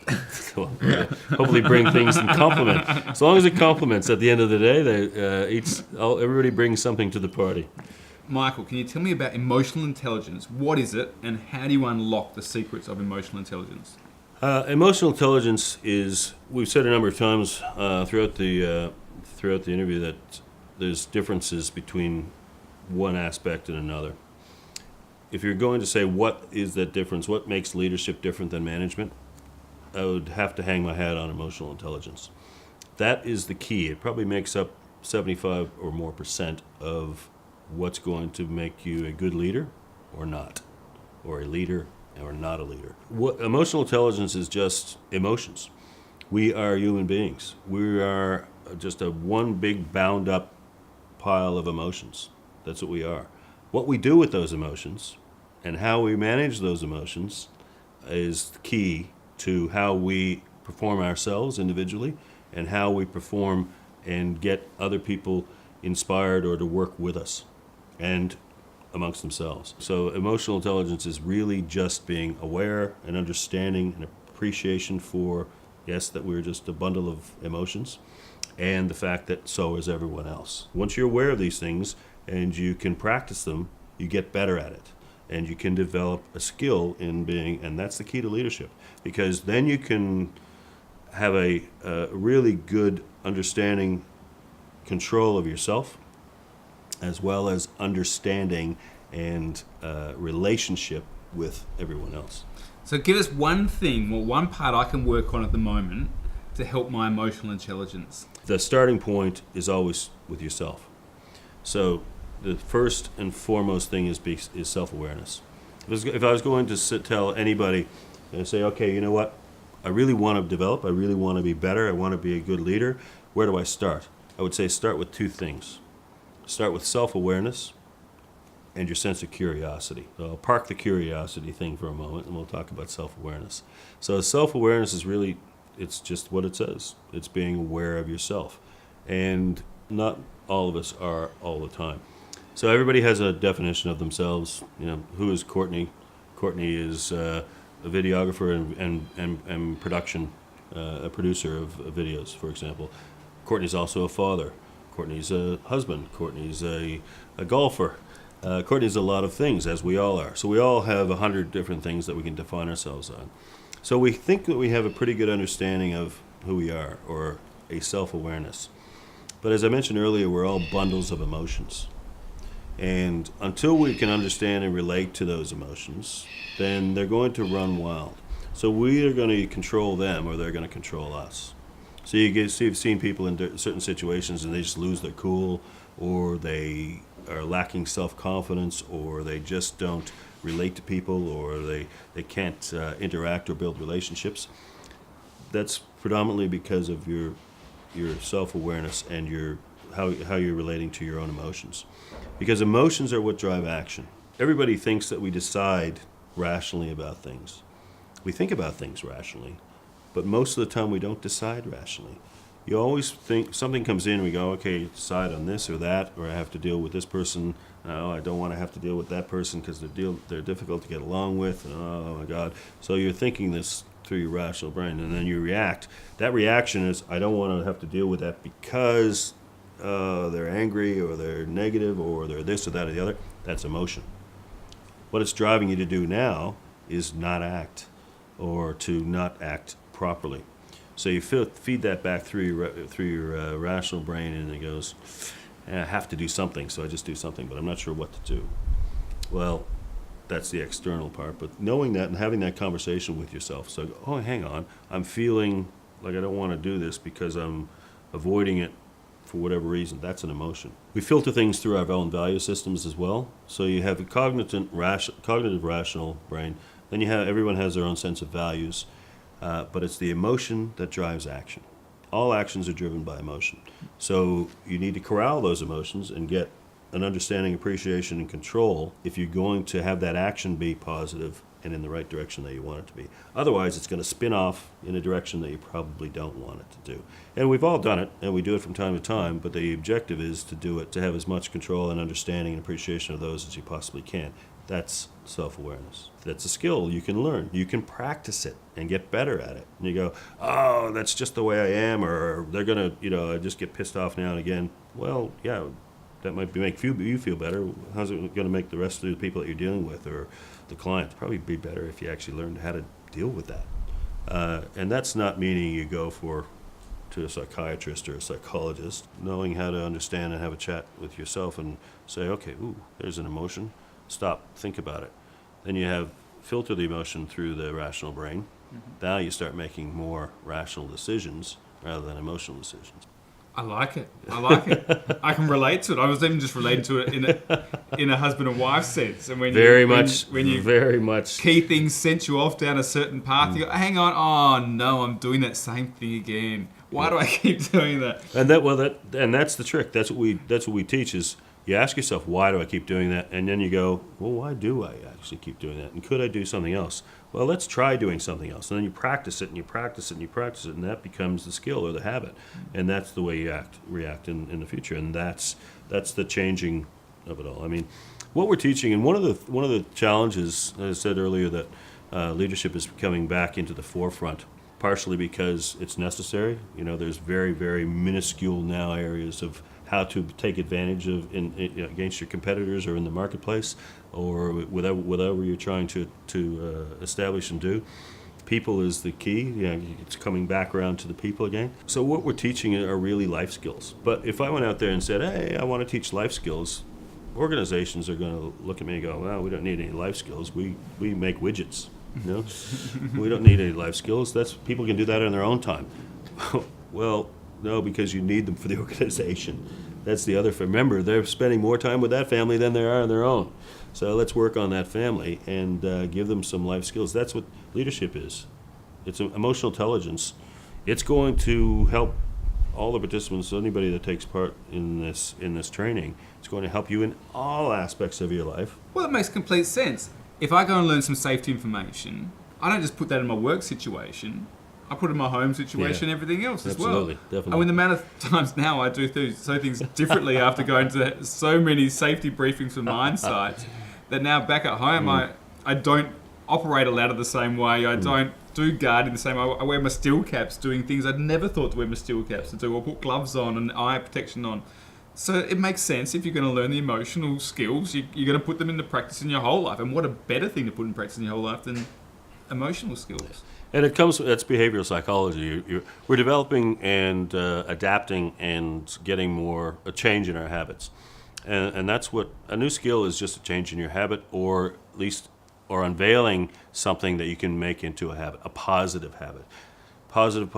hopefully bring things in complement. As long as it complements, at the end of the day, everybody brings something to the party. Michael, can you tell me about emotional intelligence? What is it, and how do you unlock the secrets of emotional intelligence? Emotional intelligence is, we've said a number of times throughout the interview that there's differences between one aspect and another. If you're going to say what is that difference, what makes leadership different than management, I would have to hang my hat on emotional intelligence. That is the key. It probably makes up 75% or more of what's going to make you a good leader or not, or a leader or not a leader. Emotional intelligence is just emotions. We are human beings. We are just a one big bound up pile of emotions. That's what we are. What we do with those emotions and how we manage those emotions is key to how we perform ourselves individually and how we perform and get other people inspired or to work with us and amongst themselves. So emotional intelligence is really just being aware and understanding and appreciation for, yes, that we're just a bundle of emotions, and the fact that so is everyone else. Once you're aware of these things and you can practice them, you get better at it. And you can develop a skill in being, and that's the key to leadership, because then you can have a really good understanding, control of yourself, as well as understanding and relationship with everyone else. So give us one thing, or one part I can work on at the moment to help my emotional intelligence. The starting point is always with yourself. So the first and foremost thing is self-awareness. If I was going to tell anybody and say, okay, you know what? I really want to develop. I really want to be better. I want to be a good leader. Where do I start? I would say start with two things. Start with self-awareness and your sense of curiosity. So I'll park the curiosity thing for a moment, and we'll talk about self-awareness. So self-awareness is really, it's just what it says. It's being aware of yourself. And not all of us are all the time. So everybody has a definition of themselves. You know, who is Courtney? Courtney is a videographer and production, a producer of videos, for example. Courtney's also a father. Courtney's a husband. Courtney's a golfer. Courtney's a lot of things, as we all are. So we all have 100 different things that we can define ourselves on. So we think that we have a pretty good understanding of who we are, or a self-awareness. But as I mentioned earlier, we're all bundles of emotions. And until we can understand and relate to those emotions, then they're going to run wild. So we are going to control them, or they're going to control us. So you've seen people in certain situations and they just lose their cool, or they are lacking self-confidence, or they just don't relate to people, or they can't interact or build relationships. That's predominantly because of your self-awareness and how you're relating to your own emotions. Because emotions are what drive action. Everybody thinks that we decide rationally about things. We think about things rationally, but most of the time we don't decide rationally. You always think something comes in, we go, okay, decide on this or that, or I have to deal with this person. No, I don't want to have to deal with that person because they're difficult to get along with. And, oh my God. So you're thinking this through your rational brain, and then you react. That reaction is, I don't want to have to deal with that because they're angry, or they're negative, or they're this or that or the other. That's emotion. What it's driving you to do now is not act, or to not act properly. So you feed that back through your rational brain, and it goes, I have to do something, so I just do something, but I'm not sure what to do. Well, that's the external part, but knowing that and having that conversation with yourself. So, oh, hang on, I'm feeling like I don't want to do this because I'm avoiding it for whatever reason. That's an emotion. We filter things through our own value systems as well. So you have a cognitive rational brain. Then everyone has their own sense of values, but it's the emotion that drives action. All actions are driven by emotion. So you need to corral those emotions and get an understanding, appreciation, and control if you're going to have that action be positive and in the right direction that you want it to be. Otherwise, it's going to spin off in a direction that you probably don't want it to do. And we've all done it, and we do it from time to time, but the objective is to do it, to have as much control and understanding and appreciation of those as you possibly can. That's self-awareness. That's a skill you can learn. You can practice it and get better at it. And you go, oh, that's just the way I am, or they're going to, I just get pissed off now and again. Well, yeah, that might make you feel better. How's it going to make the rest of the people that you're dealing with, or the client? It'd probably be better if you actually learned how to deal with that. And that's not meaning you go to a psychiatrist or a psychologist. Knowing how to understand and have a chat with yourself and say, okay, there's an emotion. Stop, think about it. Then you filter the emotion through the rational brain. Mm-hmm. Now you start making more rational decisions rather than emotional decisions. I like it. I can relate to it. I was even just relating to it in a husband and wife sense. And when very much key things sent you off down a certain path, you go, hang on, oh no, I'm doing that same thing again. Why do I keep doing that? And that's the trick. That's what we teach is you ask yourself, why do I keep doing that? And then you go, well, why do I actually keep doing that? And could I do something else? Well, let's try doing something else. And then you practice it, and you practice it, and you practice it, and that becomes the skill or the habit. And that's the way you react in the future. And that's the changing of it all. I mean, what we're teaching, and one of the challenges, as I said earlier, that leadership is coming back into the forefront, partially because it's necessary. There's very, very minuscule now areas of how to take advantage of against your competitors or in the marketplace, or whatever you're trying to establish and do. People is the key. It's coming back around to the people again. So what we're teaching are really life skills. But if I went out there and said, hey, I want to teach life skills, organizations are going to look at me and go, well, we don't need any life skills. We make widgets. We don't need any life skills. People can do that in their own time. Well, no, because you need them for the organization. That's the other. Remember, they're spending more time with that family than they are on their own. So let's work on that family and give them some life skills. That's what leadership is. It's emotional intelligence. It's going to help all the participants, anybody that takes part in this training. It's going to help you in all aspects of your life. Well, it makes complete sense. If I go and learn some safety information, I don't just put that in my work situation. I put it in my home situation, everything else as well. Absolutely, definitely. I mean, the amount of times now I do things differently after going to so many safety briefings from mine sites that now back at home I don't operate a ladder the same way. I don't do guarding the same way. I wear my steel caps doing things I'd never thought to wear my steel caps to do, or put gloves on and eye protection on. So it makes sense if you're going to learn the emotional skills, you're going to put them into practice in your whole life. And what a better thing to put in practice in your whole life than emotional skills. And that's behavioral psychology. We're developing and adapting and getting more a change in our habits. And that's what a new skill is, just a change in your habit, or at least unveiling something that you can make into a habit, a positive habit. Positive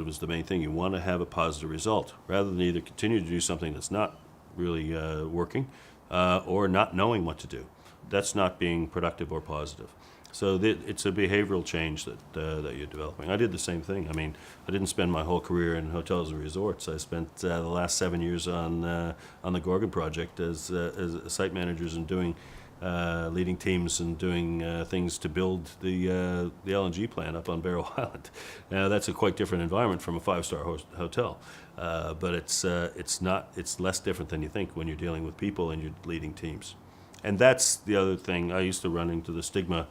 is the main thing. You want to have a positive result rather than either continue to do something that's not really working or not knowing what to do. That's not being productive or positive. So it's a behavioral change that you're developing. I did the same thing. I mean, I didn't spend my whole career in hotels and resorts. I spent the last 7 years on the Gorgon project as site managers and doing leading teams and doing things to build the LNG plant up on Barrow Island. Now that's a quite different environment from a 5-star hotel, but it's less different than you think when you're dealing with people and you're leading teams. And that's the other thing. I used to run into the stigma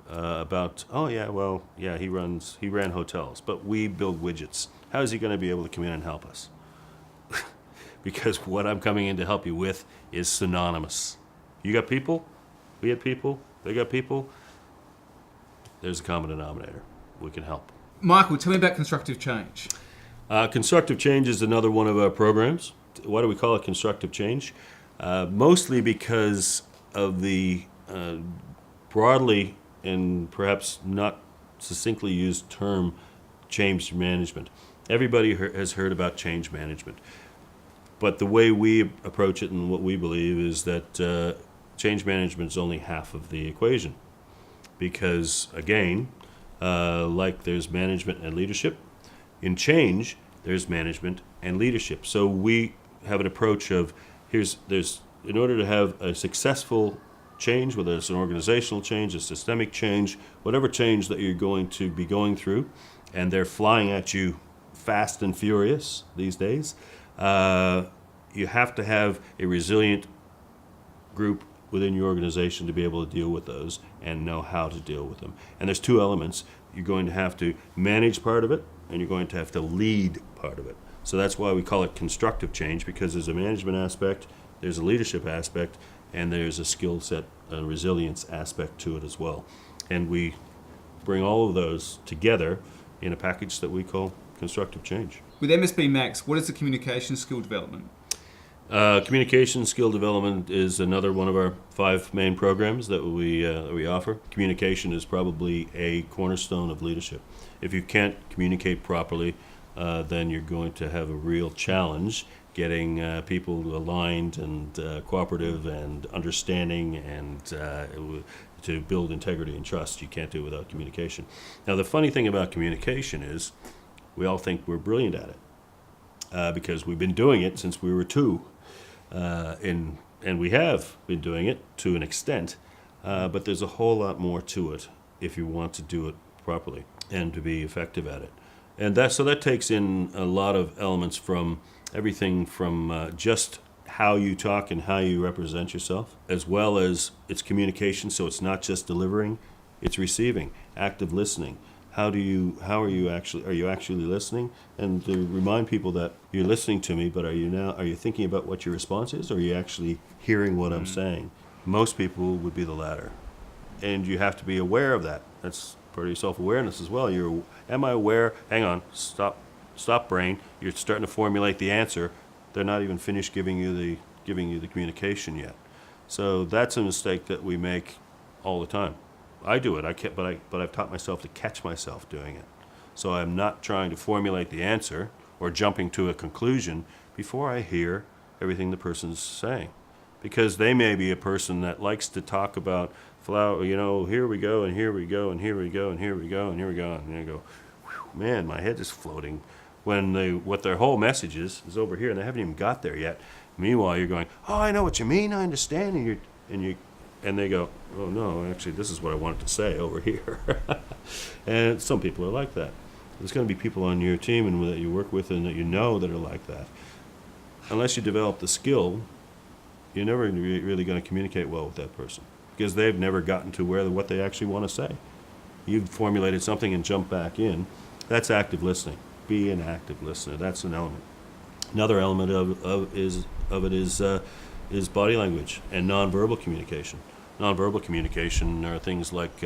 about, he ran hotels, but we build widgets. How is he going to be able to come in and help us? Because what I'm coming in to help you with is synonymous. You got people, we had people, they got people. There's a common denominator. We can help. Michael, tell me about Constructive Change. Constructive Change is another one of our programs. Why do we call it Constructive Change? Mostly because of the broadly and perhaps not succinctly used term change management. Everybody has heard about change management. But the way we approach it and what we believe is that change management is only half of the equation. Because, again, like there's management and leadership, in change, there's management and leadership. So we have an approach of, in order to have a successful change, whether it's an organizational change, a systemic change, whatever change that you're going to be going through, and they're flying at you fast and furious these days, you have to have a resilient group within your organization to be able to deal with those and know how to deal with them. And there's two elements. You're going to have to manage part of it, and you're going to have to lead part of it. So that's why we call it constructive change, because there's a management aspect, there's a leadership aspect, and there's a skill set, a resilience aspect to it as well. And we bring all of those together in a package that we call constructive change. With MSB Max, what is the communication skill development? Communication skill development is another one of our 5 main programs that we offer. Communication is probably a cornerstone of leadership. If you can't communicate properly, then you're going to have a real challenge getting people aligned and cooperative and understanding and to build integrity and trust. You can't do it without communication. Now, the funny thing about communication is we all think we're brilliant at it because we've been doing it since we were 2. And we have been doing it to an extent, but there's a whole lot more to it if you want to do it properly and to be effective at it. And that takes in a lot of elements from everything from just how you talk and how you represent yourself, as well as its communication. So it's not just delivering, it's receiving, active listening. Are you actually listening? And to remind people that you're listening to me, but are you thinking about what your response is, or are you actually hearing what I'm saying? Most people would be the latter. And you have to be aware of that. That's part of your self-awareness as well. Am I aware? Hang on, stop brain. You're starting to formulate the answer. They're not even finished giving you the communication yet. So that's a mistake that we make all the time. I do it, but I've taught myself to catch myself doing it. So I'm not trying to formulate the answer or jumping to a conclusion before I hear everything the person's saying. Because they may be a person that likes to talk about flower, here we go, and here we go, and here we go, and here we go, and here we go, and you go, man, my head is floating. When what their whole message is over here, and they haven't even got there yet. Meanwhile, you're going, oh, I know what you mean, I understand, and they go, oh no, actually, this is what I wanted to say over here. And some people are like that. There's going to be people on your team and that you work with and that you know that are like that. Unless you develop the skill, you're never really going to communicate well with that person because they've never gotten to what they actually want to say. You've formulated something and jumped back in. That's active listening. Be an active listener. That's an element. Another element of it is body language and nonverbal communication. Nonverbal communication are things like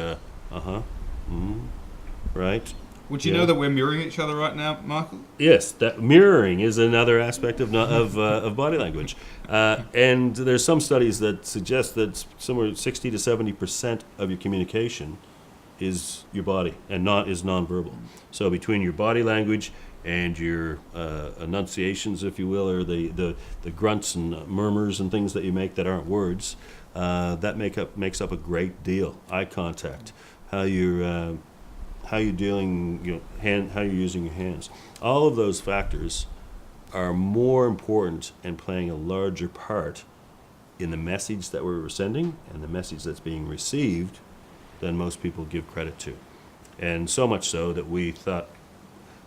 right. Would you know that we're mirroring each other right now, Michael? Yes, that mirroring is another aspect of body language, and there's some studies that suggest that somewhere 60 to 70% of your communication is your body and is nonverbal. So between your body language and your enunciations, if you will, or the grunts and murmurs and things that you make that aren't words, that makes up a great deal. Eye contact, how you're dealing, how you're using your hands. All of those factors are more important and playing a larger part in the message that we're sending and the message that's being received than most people give credit to. And so much so that we thought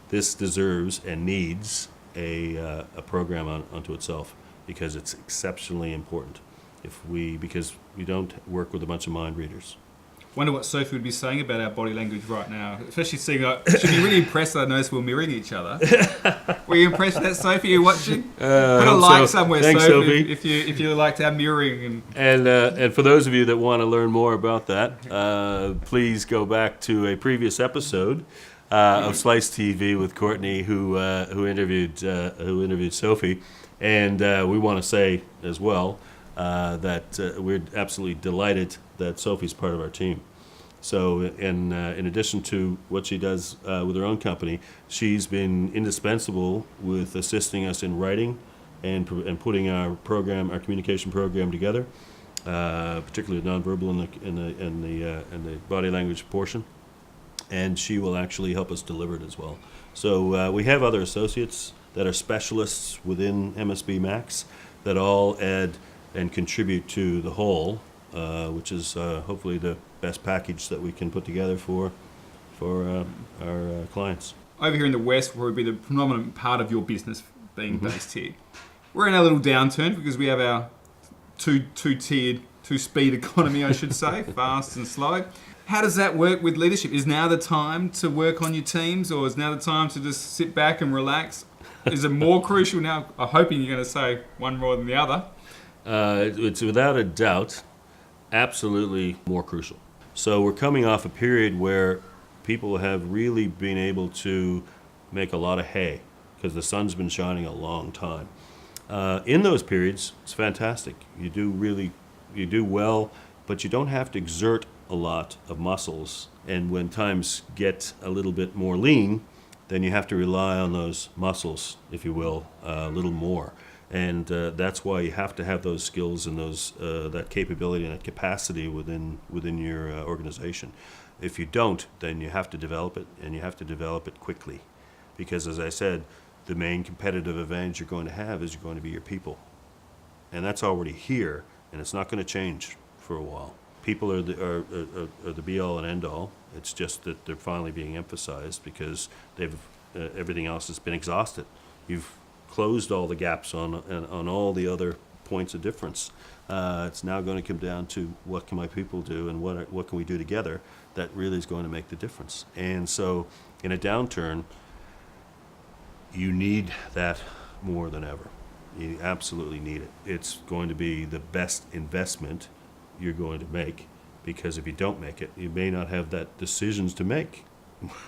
this deserves and needs a program unto itself because it's exceptionally important. Because we don't work with a bunch of mind readers. Wonder what Sophie would be saying about our body language right now. Especially seeing, she'd be really impressed that I noticed we're mirroring each other. Were you impressed with that, Sophie? You're watching? Put a like somewhere, Thanks, Sophie, if you liked our mirroring. And for those of you that want to learn more about that, please go back to a previous episode of Slice TV with Courtney, who interviewed Sophie, and we want to say as well that we're absolutely delighted that Sophie's part of our team. So in addition to what she does with her own company, she's been indispensable with assisting us in writing and putting our communication program together, particularly with nonverbal in the body language portion. And she will actually help us deliver it as well. So we have other associates that are specialists within MSB Max that all add and contribute to the whole, which is hopefully the best package that we can put together for our clients. Over here in the West, where would be the predominant part of your business being based here, we're in a little downturn because we have our two-tiered, two-speed economy, I should say, fast and slow. How does that work with leadership? Is now the time to work on your teams, or is now the time to just sit back and relax? Is it more crucial now? I'm hoping you're going to say one more than the other. It's without a doubt absolutely more crucial. So we're coming off a period where people have really been able to make a lot of hay because the sun's been shining a long time. In those periods, it's fantastic. You do well, but you don't have to exert a lot of muscles. And when times get a little bit more lean, then you have to rely on those muscles, if you will, a little more. And that's why you have to have those skills and that capability and that capacity within your organization. If you don't, then you have to develop it, and you have to develop it quickly. Because as I said, the main competitive advantage you're going to have is you're going to be your people. And that's already here, and it's not going to change for a while. People are the be-all and end-all. It's just that they're finally being emphasized because everything else has been exhausted. You've closed all the gaps on all the other points of difference. It's now going to come down to what can my people do and what can we do together that really is going to make the difference. And so in a downturn, you need that more than ever. You absolutely need it. It's going to be the best investment you're going to make, because if you don't make it, you may not have that decisions to make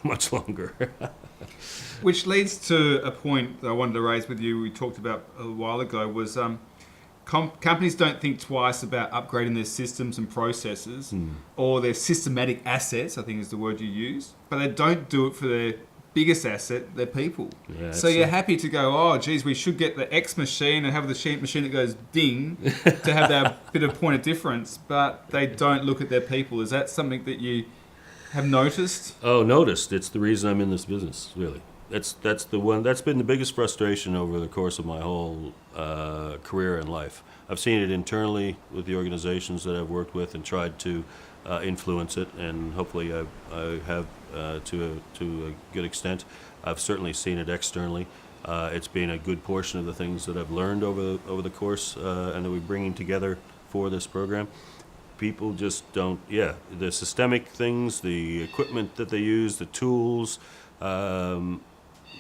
much longer. Which leads to a point that I wanted to raise with you, we talked about a while ago, was companies don't think twice about upgrading their systems and processes or their systematic assets, I think is the word you use, but they don't do it for their biggest asset, their people. Yeah, so you're happy to go, oh, geez, we should get the X machine and have the machine that goes ding to have that bit of point of difference, but they don't look at their people. Is that something that you have noticed? Oh, noticed. It's the reason I'm in this business, really. That's been the biggest frustration over the course of my whole career and life. I've seen it internally with the organizations that I've worked with and tried to influence it, and hopefully I have to a good extent. I've certainly seen it externally. It's been a good portion of the things that I've learned over the course and that we're bringing together for this program. People just don't, the systemic things, the equipment that they use, the tools,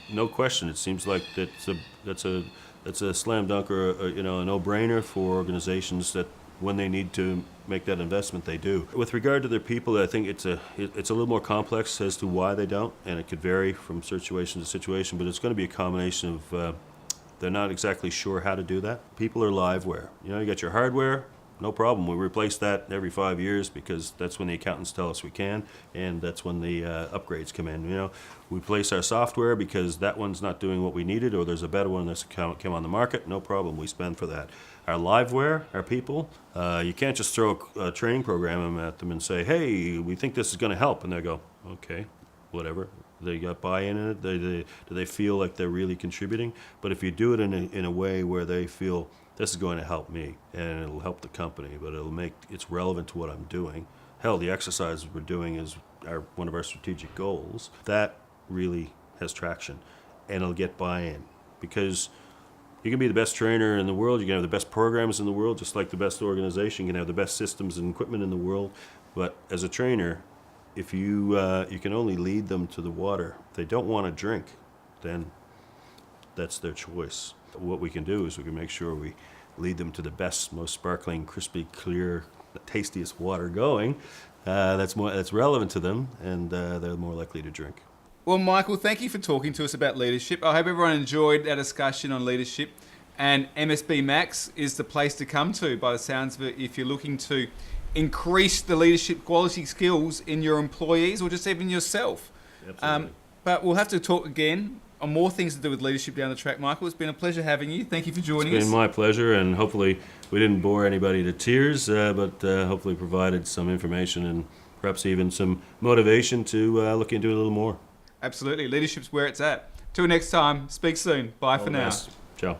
no question. It seems like that's a slam dunk or a no-brainer for organizations that when they need to make that investment, they do. With regard to their people, I think it's a little more complex as to why they don't, and it could vary from situation to situation. But it's going to be a combination of they're not exactly sure how to do that. People are liveware. You got your hardware. No problem. We replace that every 5 years because that's when the accountants tell us we can, and that's when the upgrades come in. We replace our software because that one's not doing what we needed, or there's a better one that's come on the market. No problem. We spend for that. Our liveware, our people, you can't just throw a training program at them and say, hey, we think this is going to help, and they go, okay, whatever. They got buy-in in it. Do they feel like they're really contributing? But if you do it in a way where they feel this is going to help me and it'll help the company, but it's relevant to what I'm doing. Hell, the exercises we're doing is one of our strategic goals. That really has traction, and it'll get buy-in, because you can be the best trainer in the world, you can have the best programs in the world, just like the best organization, you can have the best systems and equipment in the world, but as a trainer, if you can only lead them to the water. If they don't want to drink, then that's their choice. What we can do is we can make sure we lead them to the best, most sparkling, crispy, clear, the tastiest water going. That's relevant to them, and they're more likely to drink. Well, Michael, thank you for talking to us about leadership. I hope everyone enjoyed our discussion on leadership, and MSB Max is the place to come to, by the sounds of it, if you're looking to increase the leadership quality skills in your employees or just even yourself. Absolutely. But we'll have to talk again on more things to do with leadership down the track, Michael. It's been a pleasure having you. Thank you for joining us. It's been my pleasure, and hopefully we didn't bore anybody to tears, but hopefully provided some information and perhaps even some motivation to look into it a little more. Absolutely. Leadership's where it's at. Till next time, speak soon. Bye for now. Ciao.